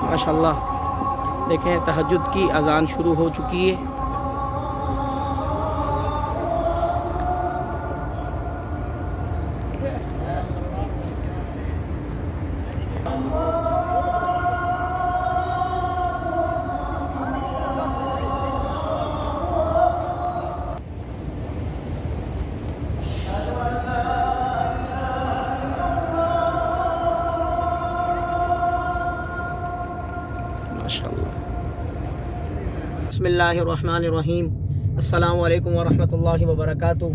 ماشاءاللہ دیکھیں تہجد کی اذان شروع ہو چکی ہے. بسم اللہ الرحمن الرحیم. السلام علیکم ورحمۃ اللہ وبرکاتہ.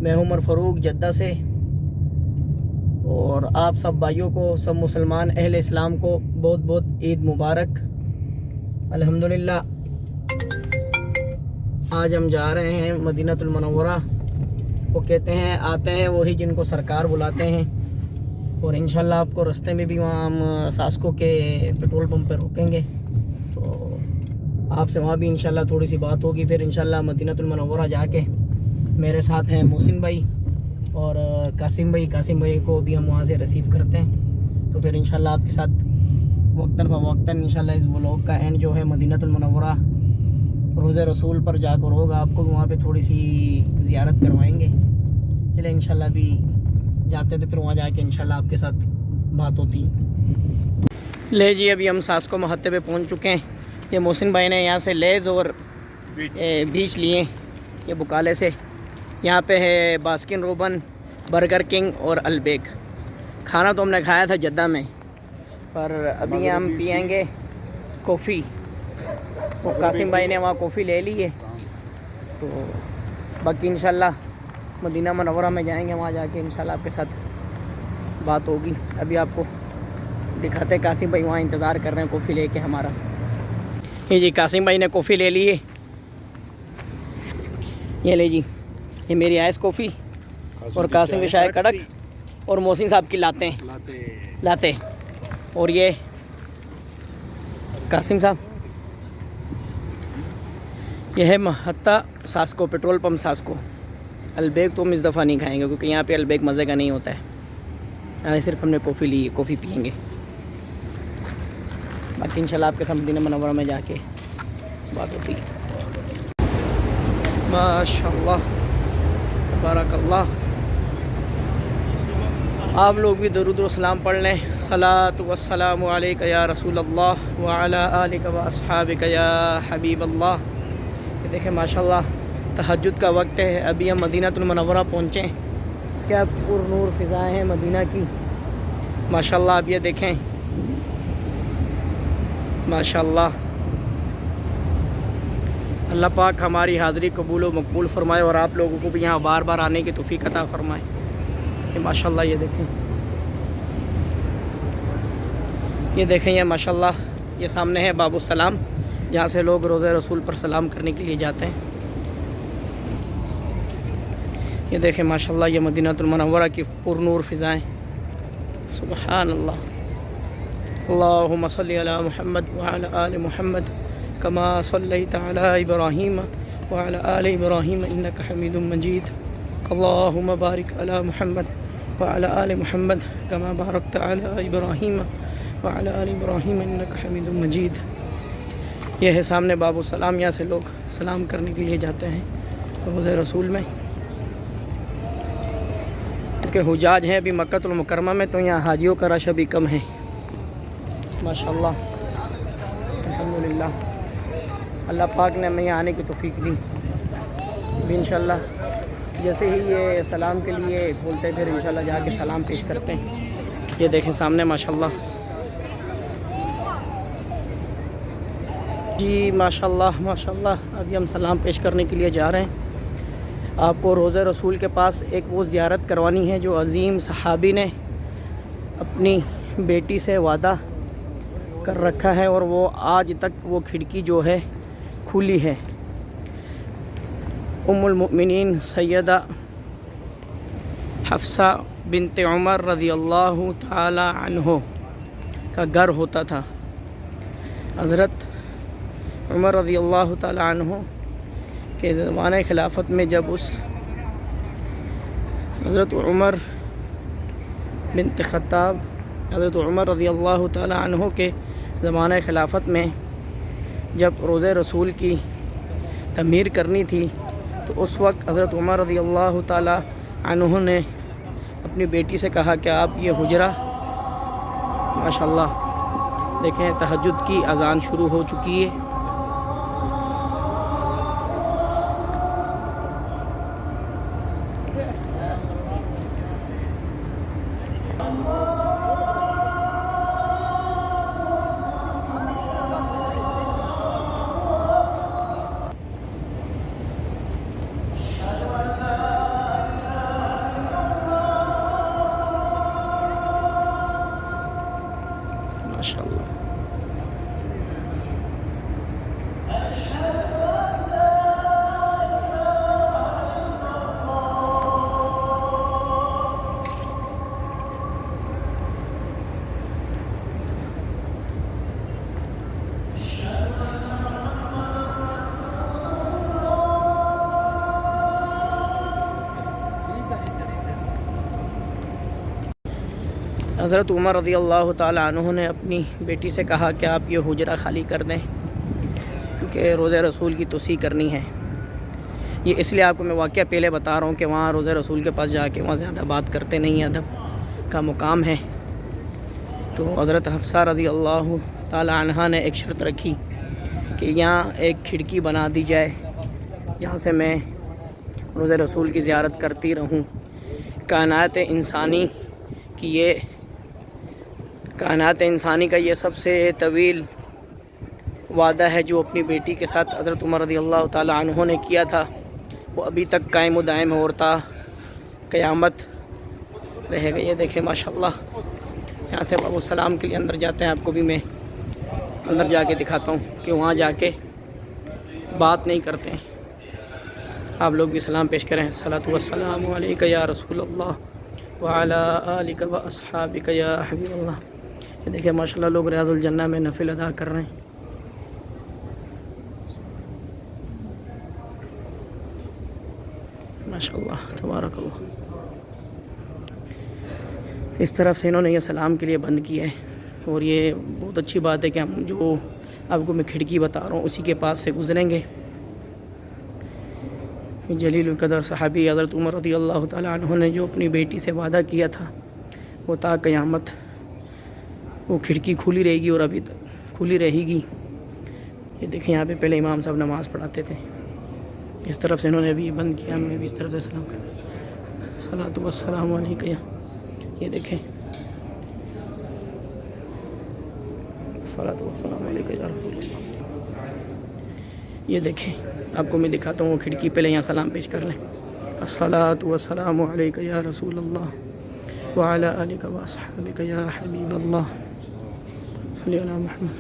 میں عمر فاروق جدہ سے، اور آپ سب بھائیوں کو، سب مسلمان اہل اسلام کو بہت بہت عید مبارک. الحمدللہ آج ہم جا رہے ہیں مدینہ المنورہ. وہ کہتے ہیں آتے ہیں وہی جن کو سرکار بلاتے ہیں، اور انشاءاللہ آپ کو رستے میں بھی وہاں ہم ساسکو کے پیٹرول پمپ پہ روکیں گے، تو آپ سے وہاں بھی انشاءاللہ تھوڑی سی بات ہوگی. پھر انشاءاللہ مدینہ المنورہ جا کے میرے ساتھ ہیں محسن بھائی اور قاسم بھائی کو بھی ہم وہاں سے ریسیو کرتے ہیں. تو پھر انشاءاللہ آپ کے ساتھ وقتاً فوقتاً انشاءاللہ اس ولاگ کا اینڈ جو ہے مدینہ المنورہ روضہ رسول پر جا کر ہوگا. آپ کو وہاں پہ تھوڑی سی زیارت کروائیں گے. چلیں انشاءاللہ بھی جاتے تو پھر وہاں جا کے انشاءاللہ آپ کے ساتھ بات ہوتی. لے جی ابھی ہم ساسکو محطے پہ پہنچ چکے ہیں. یہ محسن بھائی نے یہاں سے لیز اور بیچ لیے یہ بکالے سے. یہاں پہ ہے باسکن روبن، برگر کنگ اور البیک. کھانا تو ہم نے کھایا تھا جدہ میں، پر ابھی ہم پئیں گے کافی. وہ قاسم بھائی نے وہاں کافی لے لی ہے، تو باقی انشاءاللہ مدینہ منورہ میں جائیں گے. وہاں جا کے انشاءاللہ آپ کے ساتھ بات ہوگی. ابھی آپ کو دکھاتے ہیں. قاسم بھائی وہاں انتظار کر رہے ہیں کافی لے کے ہمارا. یہ جی قاسم بھائی نے کافی لے لی ہے. یہ لے جی، یہ میری آئس کافی، اور قاسم کی شائے کڑک، اور محسن صاحب کی لاتے. اور یہ قاسم صاحب، یہ ہے محطہ ساسکو، پیٹرول پمپ ساسکو. البیک تو ہم اس دفعہ نہیں کھائیں گے کیونکہ یہاں پہ البیک مزے کا نہیں ہوتا ہے. یہاں صرف ہم نے کافی لی ہے، کافی پئیں گے. باقی انشاءاللہ آپ کے ساتھ مدینہ منورہ میں جا کے بات ہوتی ہے. ماشاءاللہ تبارک اللہ. آپ لوگ بھی درود و سلام پڑھ لیں. صلاۃ والسلام علیک یا رسول اللہ وعلی آلک و اصحابک یا حبیب اللہ. یہ دیکھیں ماشاءاللہ تہجد کا وقت ہے. ابھی ہم مدینہ المنورہ پہنچے. کیا پر نور فضائیں ہیں مدینہ کی ماشاءاللہ. اب یہ دیکھیں ماشاءاللہ. اللہ پاک ہماری حاضری قبول و مقبول فرمائے، اور آپ لوگوں کو بھی یہاں بار بار آنے کی توفیق عطا فرمائے. یہ ماشاءاللہ یہ دیکھیں یہ ماشاءاللہ یہ سامنے ہے باب السلام، جہاں سے لوگ روضہ رسول پر سلام کرنے کے لیے جاتے ہیں. یہ دیکھیں ماشاءاللہ یہ مدینہ المنورہ کی پر نور فضائیں. سبحان اللہ. اللہم صلی علی محمد وعلی آل محمد کما صلیت علی ابراہیم وعلی آل ابراہیم انک حمید مجید. اللہم بارک علی محمد وعلی آل محمد کما بارکت علی ابراہیم وعلی آل ابراہیم انک حمید مجید. یہ ہے سامنے باب السلام. یہاں سے لوگ سلام کرنے کے لیے جاتے ہیں روضہ رسول میں. کیونکہ حجاج ہیں ابھی مکہ المکرمہ میں، تو یہاں حاجیوں کا رش ابھی کم ہے ماشاءاللہ. الحمدللہ اللہ پاک نے ہمیں یہاں آنے کی توفیق دی. ابھی انشاءاللہ جیسے ہی یہ سلام کے لیے کھولتے ہیں پھر انشاءاللہ جا کے سلام پیش کرتے ہیں. یہ دیکھیں سامنے ماشاءاللہ. جی ماشاءاللہ ماشاءاللہ. ابھی ہم سلام پیش کرنے کے لیے جا رہے ہیں. آپ کو روضہ رسول کے پاس ایک وہ زیارت کروانی ہے جو عظیم صحابی نے اپنی بیٹی سے وعدہ کر رکھا ہے، اور وہ آج تک وہ کھڑکی جو ہے کھلی ہے. ام المؤمنین سیدہ حفصہ بنت عمر رضی اللہ تعالی عنہ کا گھر ہوتا تھا. حضرت عمر رضی اللہ تعالی عنہ کے زمانہ خلافت میں جب اس حضرت عمر بنت خطاب، حضرت عمر رضی اللہ تعالی عنہ کے زمانہ خلافت میں جب روضہ رسول کی تعمیر کرنی تھی تو اس وقت حضرت عمر رضی اللہ تعالی عنہ نے اپنی بیٹی سے کہا کہ آپ یہ حجرہ، ماشاءاللہ دیکھیں تہجد کی اذان شروع ہو چکی ہے. ماشاءاللہ حضرت عمر رضی اللہ تعالی عنہ نے اپنی بیٹی سے کہا کہ آپ یہ حجرہ خالی کر دیں کیونکہ روضہ رسول کی توسیع کرنی ہے. یہ اس لیے آپ کو میں واقعہ پہلے بتا رہا ہوں کہ وہاں روضہ رسول کے پاس جا کے وہاں زیادہ بات کرتے نہیں، ادب کا مقام ہے. تو حضرت حفصہ رضی اللہ تعالی عنہ نے ایک شرط رکھی کہ یہاں ایک کھڑکی بنا دی جائے جہاں سے میں روضہ رسول کی زیارت کرتی رہوں. کائنات انسانی کا یہ سب سے طویل وعدہ ہے جو اپنی بیٹی کے ساتھ حضرت عمر رضی اللہ تعالی عنہ نے کیا تھا، وہ ابھی تک قائم و دائم ہوتا قیامت رہے گا. یہ دیکھیں ماشاءاللہ یہاں سے باب السلام کے لیے اندر جاتے ہیں. آپ کو بھی میں اندر جا کے دکھاتا ہوں کہ وہاں جا کے بات نہیں کرتے ہیں. آپ لوگ بھی سلام پیش کریں. الصلاۃ والسلام علیک یا رسول اللہ وعلی آلک و اصحابک یا حبیب اللہ. یہ دیکھیں ماشاءاللہ لوگ ریاض الجنہ میں نفل ادا کر رہے ہیں. ماشاءاللہ تبارک اللہ. اس طرف سے انہوں نے یہ سلام کے لیے بند کیا ہے اور یہ بہت اچھی بات ہے کہ ہم جو آپ کو میں کھڑکی بتا رہا ہوں اسی کے پاس سے گزریں گے. جلیل القدر صحابی حضرت عمر رضی اللہ تعالی عنہ نے جو اپنی بیٹی سے وعدہ کیا تھا وہ تا قیامت وہ کھڑکی کھلی رہے گی اور ابھی تک کھلی رہے گی. یہ دیکھیں یہاں پہ پہلے امام صاحب نماز پڑھاتے تھے، اس طرف سے انہوں نے بھی بند کیا. میں بھی اس طرف سے سلام کرتا ہوں. الصلاۃ والسلام علیک. یہ دیکھیں الصلاۃ والسلام علیک یا رسول اللہ. یہ دیکھیں آپ کو میں دکھاتا ہوں وہ کھڑکی، پہلے یہاں سلام پیش کر لیں. الصلاۃ والسلام علیک یا رسول اللہ وعلی آلک و اصحابک یا حبیب اللہ. صلی علی محمد.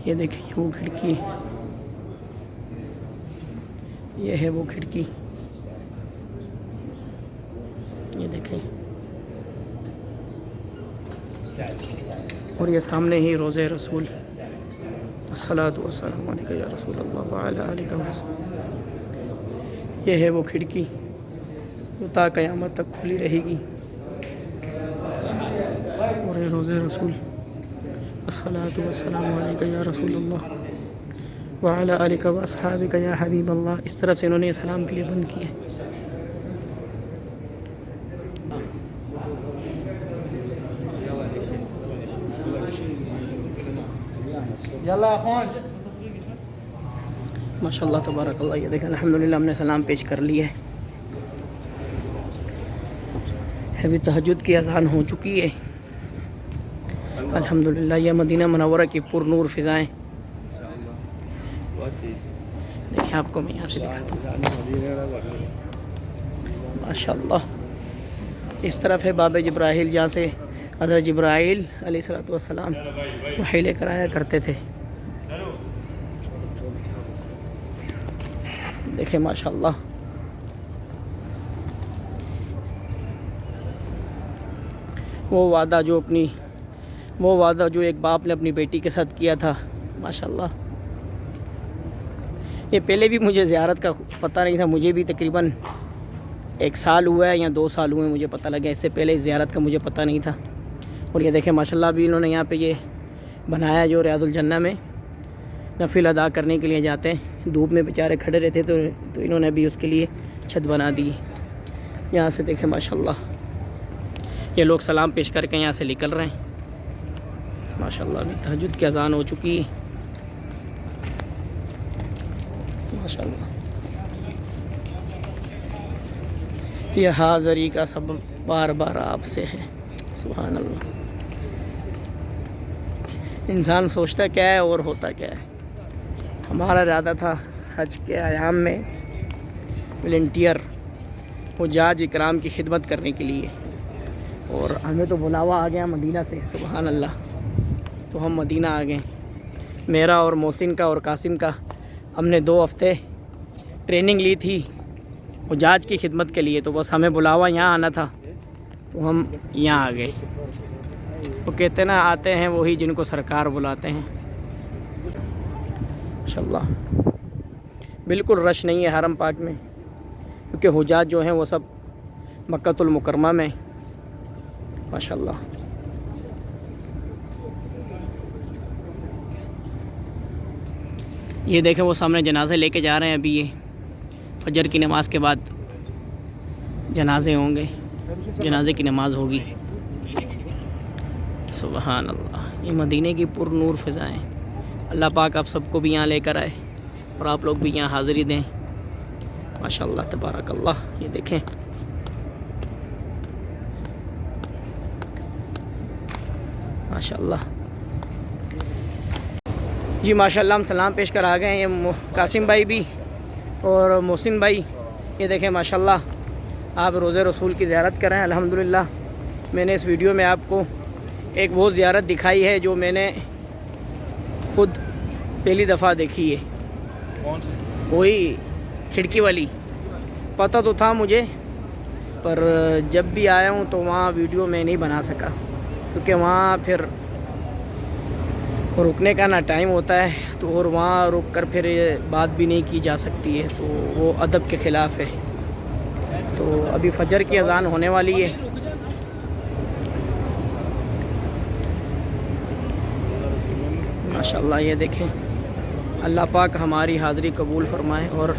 یہ دیکھیں وہ کھڑکی، یہ ہے وہ کھڑکی. یہ دیکھیں اور یہ سامنے ہی روضہ رسول. الصلاۃ والسلام علیک یا رسول اللہ وعلی آلک و اصحابک. یہ ہے وہ کھڑکی جو تا قیامت تک کھلی رہے گی اور یہ روضہ رسول. الصلاۃ والسلام علیک یا رسول اللہ وعلی آلک و اصحابک یا حبیب اللہ. اس طرف سے انہوں نے سلام کے لیے بند کیا. ماشاءاللہ تبارک اللہ. یہ دیکھیں الحمدللہ ہم نے سلام پیش کر لی ہے. ابھی تہجد کی اذان ہو چکی ہے. الحمدللہ یہ مدینہ منورہ کی پر نور فضائیں دیکھیں آپ کو میں یہاں سے دکھاتا ہوں. ماشاءاللہ اس طرف ہے باب جبرائیل جہاں سے حضرت جبرائیل علیہ السلام وحی لے کر آیا کرتے تھے. دیکھیں ماشاءاللہ وہ وعدہ جو ایک باپ نے اپنی بیٹی کے ساتھ کیا تھا. ماشاءاللہ یہ پہلے بھی مجھے زیارت کا پتہ نہیں تھا. مجھے بھی تقریباً 1 سال ہوا ہے یا 2 سال ہوئے مجھے پتہ لگا. اس سے پہلے زیارت کا مجھے پتہ نہیں تھا. اور یہ دیکھیں ماشاءاللہ ابھی انہوں نے یہاں پہ یہ بنایا جو ریاض الجنہ میں نفل ادا کرنے کے لیے جاتے ہیں، دھوپ میں بیچارے کھڑے رہتے تو انہوں نے ابھی اس کے لیے چھت بنا دی۔ یہاں سے دیکھیں ماشاءاللہ یہ لوگ سلام پیش کر کے یہاں سے نکل رہے ہیں ماشاءاللہ۔ ابھی تہجد کی اذان ہو چکی ہے ماشاءاللہ۔ یہ حاضری کا سبب بار بار آپ سے ہے، سبحان اللہ۔ انسان سوچتا کیا ہے اور ہوتا کیا ہے۔ ہمارا ارادہ تھا حج کے ایام میں والنٹیئر حجاج اکرام کی خدمت کرنے کے لیے، اور ہمیں تو بلاوا آ گیا مدینہ سے، سبحان اللہ۔ تو ہم مدینہ آ گئے، میرا اور محسن کا اور قاسم کا۔ ہم نے 2 ہفتے ٹریننگ لی تھی حجاج کی خدمت کے لیے، تو بس ہمیں بلاوا یہاں آنا تھا تو ہم یہاں آ گئے۔ وہ کہتے نا آتے ہیں وہی جن کو سرکار بلاتے ہیں ماشاءاللہ۔ بالکل رش نہیں ہے حرم پاک میں، کیونکہ حجاج جو ہیں وہ سب مکۃ المکرمہ میں ماشاءاللہ۔ یہ دیکھیں وہ سامنے جنازے لے کے جا رہے ہیں، ابھی یہ فجر کی نماز کے بعد جنازے ہوں گے، جنازے کی نماز ہوگی، سبحان اللہ۔ یہ مدینے کی پر نور فضائیں، اللہ پاک آپ سب کو بھی یہاں لے کر آئے اور آپ لوگ بھی یہاں حاضری دیں ماشاءاللہ، تبارک اللہ۔ یہ دیکھیں ماشاءاللہ جی ماشاءاللہ۔ ہم سلام پیش کر آ گئے ہیں، یہ قاسم بھائی بھی اور محسن بھائی۔ یہ دیکھیں ماشاءاللہ آپ روضہ رسول کی زیارت کریں الحمدللہ۔ میں نے اس ویڈیو میں آپ کو ایک وہ زیارت دکھائی ہے جو میں نے خود پہلی دفعہ دیکھی ہے، کون سی؟ وہی کھڑکی والی۔ پتہ تو تھا مجھے، پر جب بھی آیا ہوں تو وہاں ویڈیو میں نہیں بنا سکا، کیونکہ وہاں پھر رکنے کا نہ ٹائم ہوتا ہے، تو اور وہاں رک کر پھر بات بھی نہیں کی جا سکتی ہے، تو وہ ادب کے خلاف ہے۔ تو ابھی فجر کی اذان ہونے والی ہے، ماشاءاللہ۔ یہ دیکھیں اللہ پاک ہماری حاضری قبول فرمائے اور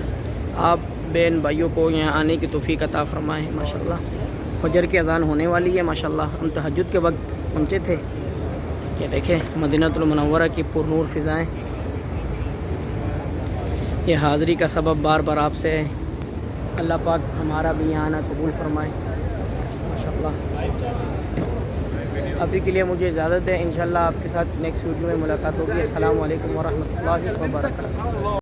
آپ بہن بھائیوں کو یہاں آنے کی توفیق عطا فرمائے ماشاءاللہ۔ فجر کی اذان ہونے والی ہے ماشاءاللہ۔ ہم تہجد کے وقت پہنچے تھے۔ یہ دیکھیں مدینہ المنورہ کی پر نور فضائیں، یہ حاضری کا سبب بار بار آپ سے ہے، اللہ پاک ہمارا بھی یہاں آنا قبول فرمائے ماشاءاللہ۔ ابھی کے لیے مجھے اجازت ہے، انشاءاللہ آپ کے ساتھ نیکسٹ ویڈیو میں ملاقات ہوگی۔ السلام علیکم ورحمۃ اللہ وبرکاتہ۔